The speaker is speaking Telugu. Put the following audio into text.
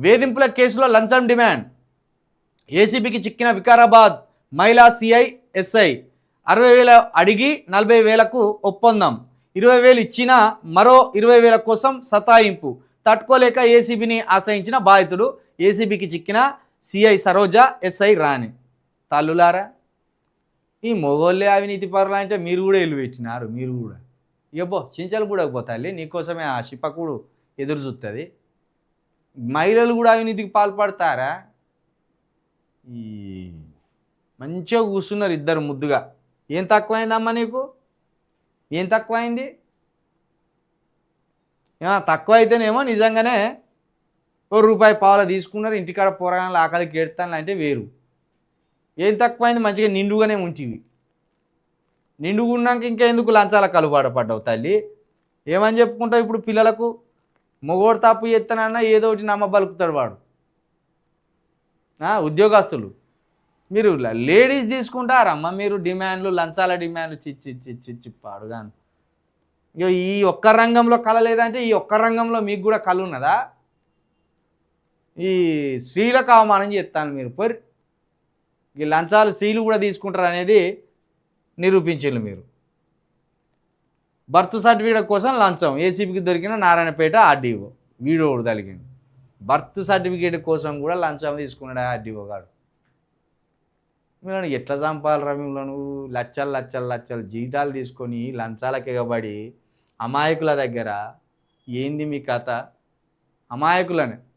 వేధింపుల కేసులో లంచం డిమాండ్. ఏసీబీకి చిక్కిన వికారాబాద్ మహిళా సిఐ ఎస్ఐ. 60,000 అడిగి 40,000కు ఒప్పందం. 20,000 ఇచ్చినా మరో 20,000 కోసం సతాయింపు. తట్టుకోలేక ఏసీబీని ఆశ్రయించిన బాధితుడు. ఏసీబీకి చిక్కిన సిఐ సరోజ, ఎస్ఐ రాణి. తల్లులారా, ఈ మొగోళ్ళే అవినీతి పరులు అంటే మీరు కూడా ఎలువెట్టినారు. మీరు కూడా ఇవ్వబో చించలు కూడా పోతాయి. నీకోసమే ఆ శిపకుడు ఎదురు చూస్తుంది. మహిళలు కూడా అవినీతికి పాల్పడతారా? ఈ మంచిగా కూర్చున్నారు ఇద్దరు ముద్దుగా. ఏం తక్కువైందమ్మా నీకు? ఏం తక్కువైంది? తక్కువ అయితేనేమో నిజంగానే ₹1 తీసుకున్నారు, ఇంటికాడ పోరగానే ఆకలికి ఏడుతాను అంటే వేరు. ఏం తక్కువైంది? మంచిగా నిండుగానే ఉంటివి. నిండుగా ఉన్నాక ఇంకా ఎందుకు లంచాల కలుబాట పడ్డావు తల్లి? ఏమని చెప్పుకుంటావు ఇప్పుడు పిల్లలకు? మొగోడు తప్పు చేస్తానన్నా ఏదో ఒకటి నమ్మబలుకుతాడు వాడు. ఉద్యోగస్తులు మీరు లేడీస్ తీసుకుంటారమ్మా మీరు డిమాండ్లు, లంచాల డిమాండ్లు. చిచ్చి పాడుగాను. ఇక ఈ ఒక్క రంగంలో కళ లేదంటే ఈ ఒక్క రంగంలో మీకు కూడా కళ ఉన్నదా? ఈ స్త్రీలకు అవమానం చేస్తాను మీరు. పొరి ఈ లంచాలు స్త్రీలు కూడా తీసుకుంటారు అనేది నిరూపించారు మీరు. బర్త్ సర్టిఫికేట్ కోసం లంచం. ఏసీబీకి దొరికిన నారాయణపేట ఆర్డీఓ. వీడోడు తలిగిండు. బర్త్ సర్టిఫికేట్ కోసం కూడా లంచం తీసుకున్నాడు ఆర్డీఓ గారు. మిమ్మల్ని ఎట్లా చంపాలరా? మిమ్మల్ని లచ్చలు జీతాలు తీసుకొని లంచాలకు ఎగబడి అమాయకుల దగ్గర ఏంది మీ కథ? అమాయకులని